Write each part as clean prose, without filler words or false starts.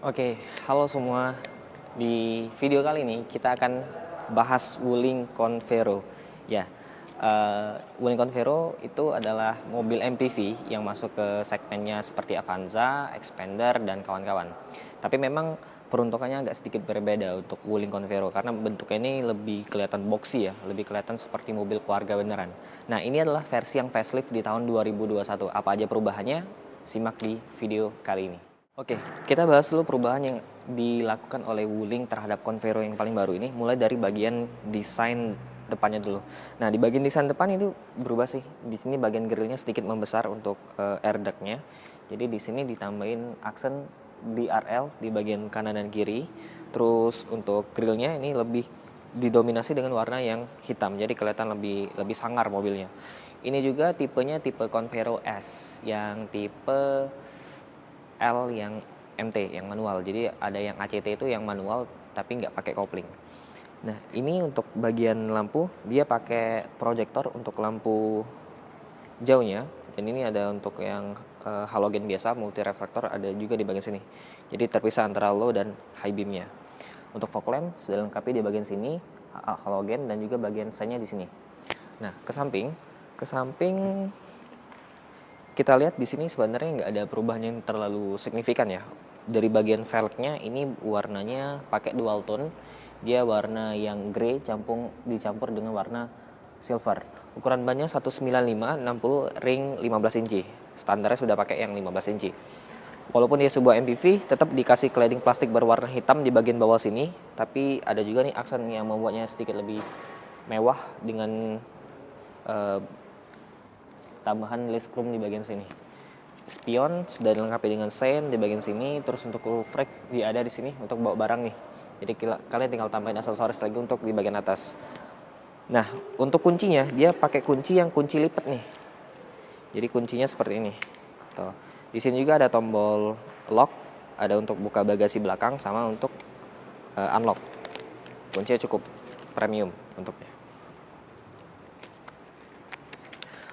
Oke, halo semua. Di video kali ini kita akan bahas Wuling Convero. Ya, Wuling Convero itu adalah mobil MPV yang masuk ke segmennya seperti Avanza, Expander, dan kawan-kawan. Tapi memang peruntukannya agak sedikit berbeda untuk Wuling Convero karena bentuknya ini lebih kelihatan boxy ya, lebih kelihatan seperti mobil keluarga beneran. Nah, ini adalah versi yang facelift di tahun 2021. Apa aja perubahannya? Simak di video kali ini. Oke, kita bahas dulu perubahan yang dilakukan oleh Wuling terhadap Convero yang paling baru ini, mulai dari bagian desain depannya dulu. Nah, di bagian desain depan itu berubah sih. Di sini bagian grillnya sedikit membesar untuk air duct-nya. Jadi di sini ditambahin aksen DRL di bagian kanan dan kiri. Terus untuk grillnya ini lebih didominasi dengan warna yang hitam, jadi kelihatan lebih sangar mobilnya. Ini juga tipenya tipe Convero S, yang tipe L yang MT yang manual. Jadi ada yang ACT itu yang manual tapi nggak pakai kopling. Nah, ini untuk bagian lampu dia pakai proyektor untuk lampu jauhnya, dan ini ada untuk yang halogen biasa multi reflektor ada juga di bagian sini. Jadi terpisah antara low dan high beamnya. Untuk fog lamp sudah lengkapi di bagian sini halogen dan juga bagian sign-nya di sini. Nah, ke samping kita lihat di sini sebenarnya nggak ada perubahan yang terlalu signifikan ya. Dari bagian velgnya ini warnanya pakai dual tone. Dia warna yang grey dicampur dengan warna silver. Ukuran bannya 195 60 ring 15 inci. Standarnya sudah pakai yang 15 inci. Walaupun dia sebuah MPV, tetap dikasih cladding plastik berwarna hitam di bagian bawah sini, tapi ada juga nih aksen yang membuatnya sedikit lebih mewah dengan tambahan list chrome di bagian sini. Spion sudah dilengkapi dengan sein di bagian sini. Terus untuk roof rack dia ada di sini untuk bawa barang nih. Jadi kalian tinggal tambahin aksesoris lagi untuk di bagian atas. Nah, untuk kuncinya dia pakai kunci yang kunci lipat nih. Jadi kuncinya seperti ini. Tuh. Di sini juga ada tombol lock, ada untuk buka bagasi belakang sama untuk unlock. Kuncinya cukup premium bentuknya.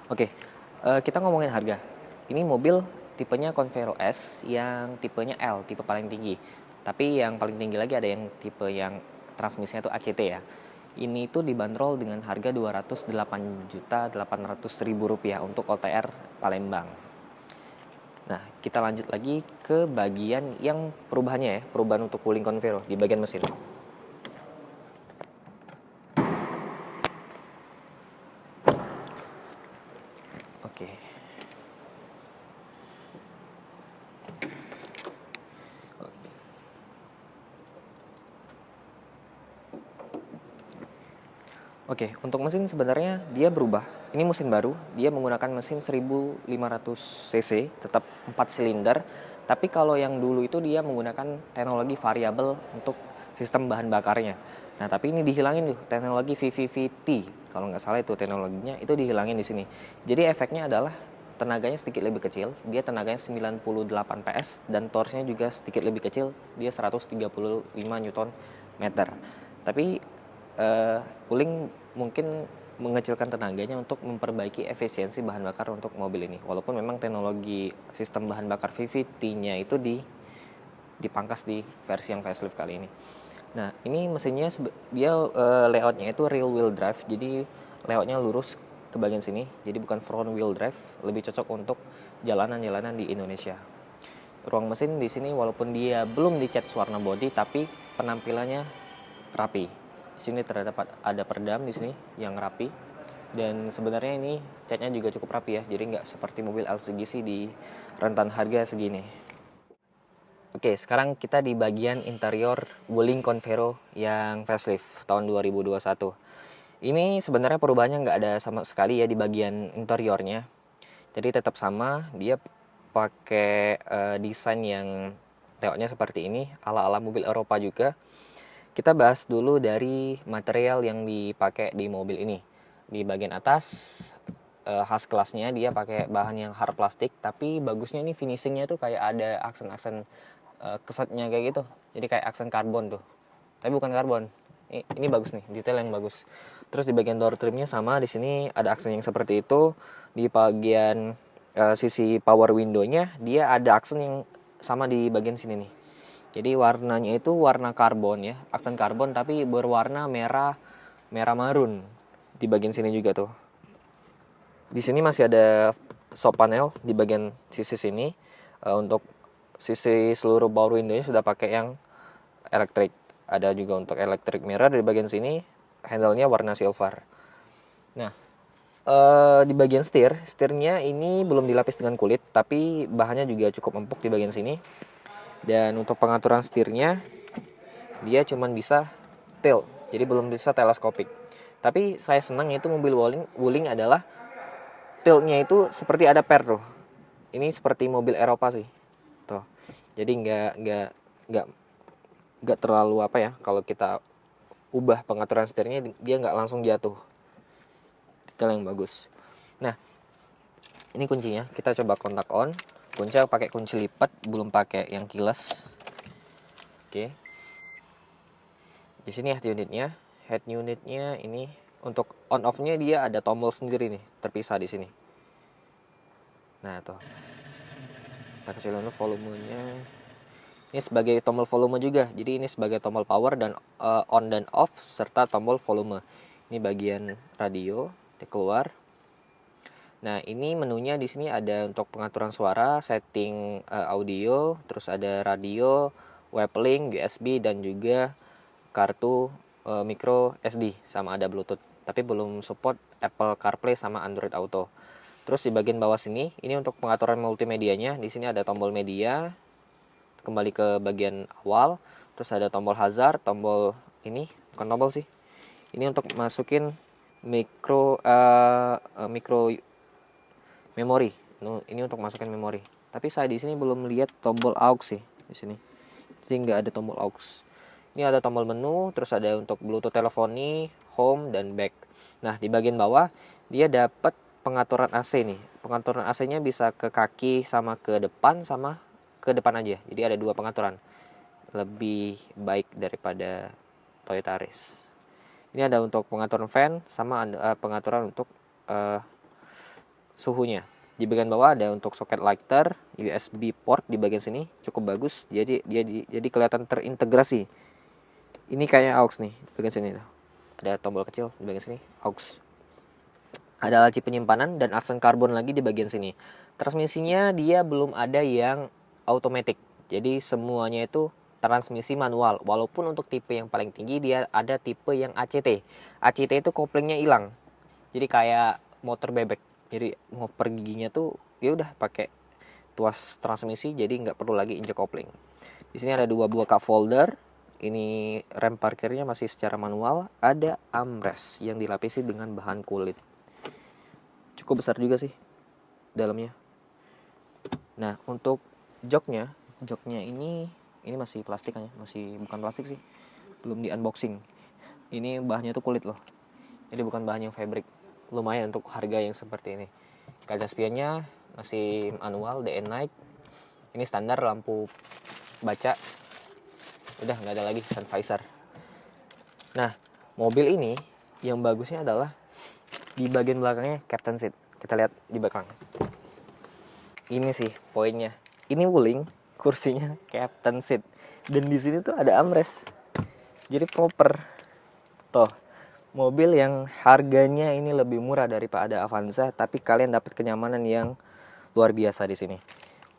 Oke, kita ngomongin harga. Ini mobil tipenya Convero S yang tipenya L, tipe paling tinggi. Tapi yang paling tinggi lagi ada yang tipe yang transmisinya itu ACT ya. Ini tuh dibanderol dengan harga Rp208.800.000 untuk OTR Palembang. Nah, kita lanjut lagi ke bagian yang perubahannya ya, perubahan untuk Wuling Convero di bagian mesin. Oke. Oke, untuk mesin sebenarnya dia berubah. Ini mesin baru, dia menggunakan mesin 1500 cc, tetap 4 silinder. Tapi kalau yang dulu itu dia menggunakan teknologi variabel untuk sistem bahan bakarnya. Nah, tapi ini dihilangin tuh, teknologi VVVT. Kalau nggak salah itu teknologinya, itu dihilangin di sini. Jadi efeknya adalah tenaganya sedikit lebih kecil, dia tenaganya 98 PS dan torsinya juga sedikit lebih kecil, dia 135 Nm. Tapi Wuling mungkin mengecilkan tenaganya untuk memperbaiki efisiensi bahan bakar untuk mobil ini. Walaupun memang teknologi sistem bahan bakar VVT-nya itu dipangkas di versi yang facelift kali ini. Nah, ini mesinnya dia layoutnya itu rear wheel drive, jadi layoutnya lurus ke bagian sini, jadi bukan front wheel drive, lebih cocok untuk jalanan-jalanan di Indonesia. Ruang mesin di sini walaupun dia belum dicat warna body, tapi penampilannya rapi. Di sini terdapat ada peredam di sini yang rapi, dan sebenarnya ini catnya juga cukup rapi ya, jadi nggak seperti mobil LCGC di rentan harga segini. Oke, sekarang kita di bagian interior Wuling Convero yang facelift tahun 2021. Ini sebenarnya perubahannya nggak ada sama sekali ya di bagian interiornya. Jadi tetap sama, dia pakai desain yang layoutnya seperti ini, ala-ala mobil Eropa juga. Kita bahas dulu dari material yang dipakai di mobil ini. Di bagian atas khas kelasnya dia pakai bahan yang hard plastik, tapi bagusnya ini finishingnya tuh kayak ada aksen-aksen kesetnya kayak gitu. Jadi kayak aksen karbon tuh. Tapi bukan karbon. Ini bagus nih, detail yang bagus. Terus di bagian door trimnya sama, di sini ada aksen yang seperti itu. Di bagian sisi power window-nya dia ada aksen yang sama di bagian sini nih. Jadi warnanya itu warna karbon ya, aksen karbon tapi berwarna merah marun di bagian sini juga tuh. Di sini masih ada soft panel di bagian sisi sini. Untuk sisi seluruh power window-nya sudah pakai yang elektrik. Ada juga untuk electric mirror di bagian sini, handle-nya warna silver. Nah, di bagian setirnya ini belum dilapis dengan kulit, tapi bahannya juga cukup empuk di bagian sini. Dan untuk pengaturan setirnya, dia cuma bisa tilt, jadi belum bisa teleskopik. Tapi saya senang itu mobil Wuling adalah tiltnya itu seperti ada per tuh. Ini seperti mobil Eropa sih, tuh. Jadi nggak terlalu apa ya, kalau kita ubah pengaturan setirnya dia nggak langsung jatuh. Detail yang bagus. Nah, ini kuncinya, kita coba kontak on. Kunci pakai kunci lipat, belum pakai yang keyless. Oke. Di sini head unitnya ini untuk on off-nya dia ada tombol sendiri nih, terpisah di sini. Nah, tuh. Kita kecilin dulu volumenya. Ini sebagai tombol volume juga. Jadi ini sebagai tombol power dan on dan off serta tombol volume. Ini bagian radio, kita keluar. Nah, ini menunya di sini ada untuk pengaturan suara, setting audio, terus ada radio, web link, USB dan juga kartu micro SD sama ada Bluetooth. Tapi belum support Apple CarPlay sama Android Auto. Terus di bagian bawah sini, ini untuk pengaturan multimedianya. Di sini ada tombol media. Kembali ke bagian awal, terus ada tombol hazard, tombol ini bukan tombol sih. Ini untuk masukin micro memori. Ini untuk masukin memori. Tapi saya di sini belum lihat tombol aux sih di sini. Jadi nggak ada tombol aux. Ini ada tombol menu, terus ada untuk Bluetooth teleponi, home dan back. Nah, di bagian bawah dia dapat pengaturan AC nih. Pengaturan AC-nya bisa ke kaki sama ke depan sama ke depan aja. Jadi ada 2 pengaturan. Lebih baik daripada Toyota Yaris. Ini ada untuk pengaturan fan sama pengaturan untuk suhunya. Di bagian bawah ada untuk soket lighter, USB port di bagian sini cukup bagus. Jadi kelihatan terintegrasi. Ini kayak aux nih di bagian sini. Ada tombol kecil di bagian sini, aux. Ada laci penyimpanan dan aksen karbon lagi di bagian sini. Transmisinya dia belum ada yang automatic. Jadi semuanya itu transmisi manual. Walaupun untuk tipe yang paling tinggi dia ada tipe yang ACT. ACT itu koplingnya hilang. Jadi kayak motor bebek. Jadi ngoper giginya tuh ya udah pakai tuas transmisi, jadi nggak perlu lagi injek kopling. Di sini ada 2 buah cup holder. Ini rem parkirnya masih secara manual. Ada armrest yang dilapisi dengan bahan kulit. Cukup besar juga sih dalamnya. Nah, untuk joknya ini masih plastik kan ya, masih bukan plastik sih. Belum di unboxing. Ini bahannya tuh kulit loh. Jadi bukan bahan yang fabric. Lumayan untuk harga yang seperti ini. Kaca spionnya masih manual DN Night. Ini standar lampu baca. Udah nggak ada lagi sun visor. Nah, mobil ini yang bagusnya adalah di bagian belakangnya captain seat. Kita lihat di belakang. Ini sih poinnya. Ini Wuling, kursinya captain seat. Dan di sini tuh ada armrest. Jadi proper. Tuh. Mobil yang harganya ini lebih murah daripada Avanza, tapi kalian dapat kenyamanan yang luar biasa di sini.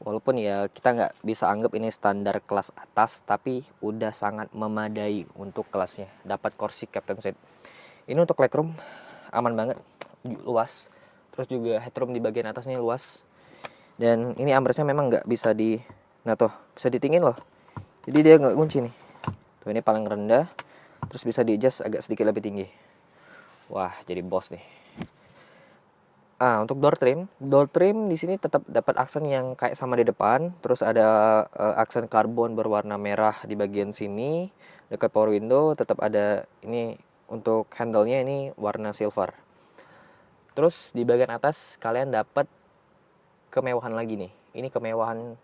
Walaupun ya kita nggak bisa anggap ini standar kelas atas, tapi udah sangat memadai untuk kelasnya. Dapat kursi captain seat. Ini untuk legroom aman banget, luas. Terus juga headroom di bagian atasnya luas. Dan ini armrestnya memang nggak bisa bisa ditingin loh. Jadi dia nggak kunci nih. Tuh ini paling rendah. Terus bisa di-adjust agak sedikit lebih tinggi. Wah, jadi bos nih. Untuk door trim di sini tetap dapat aksen yang kayak sama di depan. Terus ada aksen karbon berwarna merah di bagian sini. Dekat power window tetap ada ini untuk handle-nya ini warna silver. Terus di bagian atas kalian dapat kemewahan lagi nih. Ini kemewahan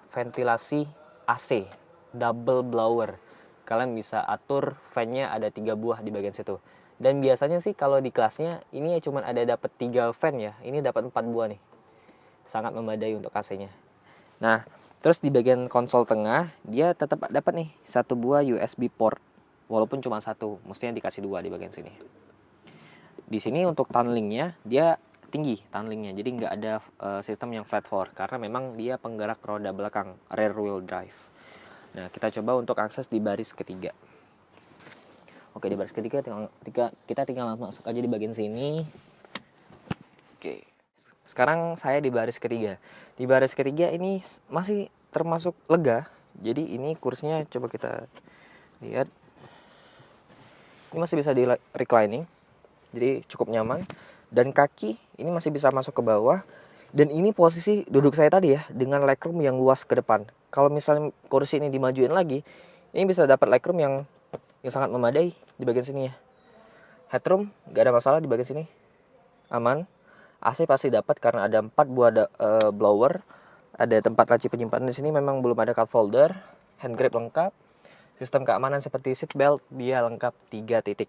ventilasi AC double blower. Kalian bisa atur fan-nya ada 3 buah di bagian situ. Dan biasanya sih kalau di kelasnya ini ya cuma ada dapat 3 fan ya. Ini dapat 4 buah nih. Sangat memadai untuk AC-nya. Nah, Terus di bagian konsol tengah dia tetap dapat nih satu buah USB port, walaupun cuma satu, mestinya dikasih dua di bagian sini. Di sini untuk tunneling-nya dia tinggi tunneling-nya, jadi nggak ada sistem yang flat floor karena memang dia penggerak roda belakang, rear wheel drive. Nah, kita coba untuk akses di baris ketiga. Oke, di baris ketiga kita tinggal masuk aja di bagian sini. Oke. Sekarang saya di baris ketiga. Di baris ketiga ini masih termasuk lega. Jadi ini kursinya coba kita lihat. Ini masih bisa di reclining. Jadi cukup nyaman. Dan kaki ini masih bisa masuk ke bawah. Dan ini posisi duduk saya tadi ya, dengan legroom yang luas ke depan. Kalau misalnya kursi ini dimajuin lagi, ini bisa dapat legroom yang sangat memadai di bagian sini ya. Headroom nggak ada masalah di bagian sini, aman. AC pasti dapat karena ada 4 buah blower, ada tempat laci penyimpanan di sini. Memang belum ada cup holder, hand grip lengkap, sistem keamanan seperti seat belt dia lengkap 3 titik.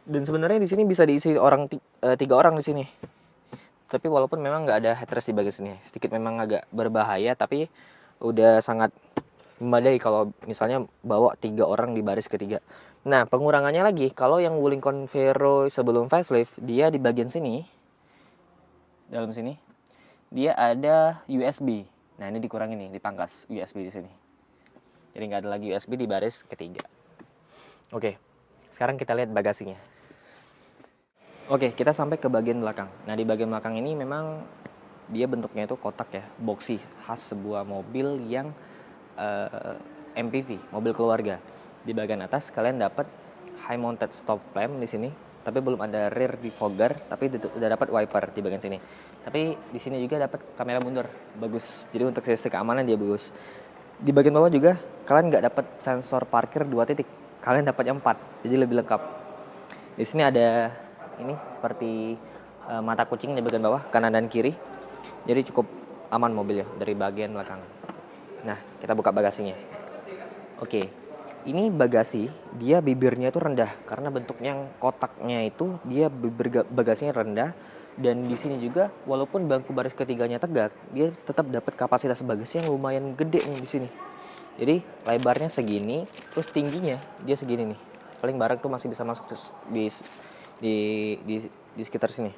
Dan sebenarnya di sini bisa diisi 3 orang di sini. Tapi walaupun memang nggak ada headrest di bagian sini, sedikit memang agak berbahaya, tapi udah sangat memadai kalau misalnya bawa 3 orang di baris ketiga. Nah, pengurangannya lagi, kalau yang Wuling Convero sebelum facelift, dia di bagian sini, dalam sini, dia ada USB. Nah, ini dikurangin nih, dipangkas USB di sini. Jadi nggak ada lagi USB di baris ketiga. Oke, sekarang kita lihat bagasinya. Oke, kita sampai ke bagian belakang. Nah, di bagian belakang ini memang dia bentuknya itu kotak ya, boxy, khas sebuah mobil yang MPV, mobil keluarga. Di bagian atas kalian dapat high mounted stop lamp di sini, tapi belum ada rear defogger, tapi udah dapat wiper di bagian sini. Tapi di sini juga dapat kamera mundur, bagus. Jadi untuk sistem keamanan dia bagus. Di bagian bawah juga kalian nggak dapat sensor parkir 2 titik, kalian dapatnya 4, jadi lebih lengkap. Di sini ada ini seperti mata kucing di bagian bawah, kanan dan kiri. Jadi cukup aman mobilnya dari bagian belakang. Nah, kita buka bagasinya. Oke, ini bagasi, dia bibirnya itu rendah karena bentuknya yang kotaknya itu dia bibir bagasinya rendah. Dan di sini juga walaupun bangku baris ketiganya tegak, dia tetap dapat kapasitas bagasi yang lumayan gede nih di sini. Jadi lebarnya segini, terus tingginya dia segini nih. Paling barang tuh masih bisa masuk di sekitar sini.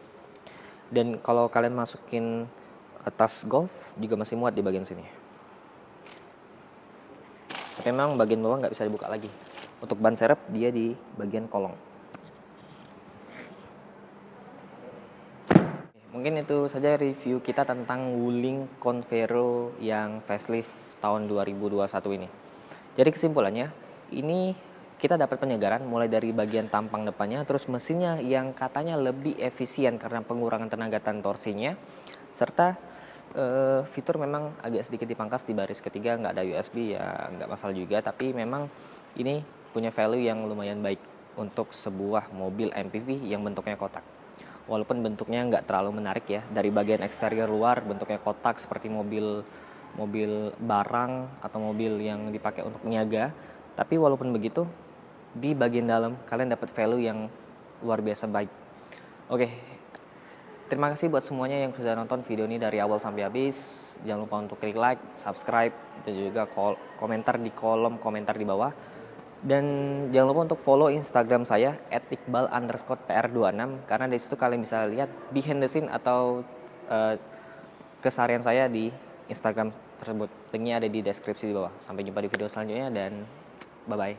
Dan kalau kalian masukin tas golf juga masih muat di bagian sini. Tapi memang bagian bawah nggak bisa dibuka lagi. Untuk ban serep dia di bagian kolong. Mungkin itu saja review kita tentang Wuling Convero yang facelift tahun 2021 ini. Jadi kesimpulannya, ini kita dapat penyegaran mulai dari bagian tampang depannya, terus mesinnya yang katanya lebih efisien karena pengurangan tenaga dan torsinya, serta fitur memang agak sedikit dipangkas di baris ketiga, nggak ada USB ya nggak masalah juga, tapi memang ini punya value yang lumayan baik untuk sebuah mobil MPV yang bentuknya kotak. Walaupun bentuknya nggak terlalu menarik ya, dari bagian eksterior luar bentuknya kotak seperti mobil barang atau mobil yang dipakai untuk niaga, tapi walaupun begitu di bagian dalam kalian dapat value yang luar biasa baik. Oke. Terima kasih buat semuanya yang sudah nonton video ini dari awal sampai habis. Jangan lupa untuk klik like, subscribe, dan juga komentar di kolom komentar di bawah. Dan jangan lupa untuk follow Instagram saya @iqbal_pr26 karena di situ kalian bisa lihat behind the scene atau keseharian saya di Instagram tersebut. Linknya ada di deskripsi di bawah. Sampai jumpa di video selanjutnya dan bye-bye.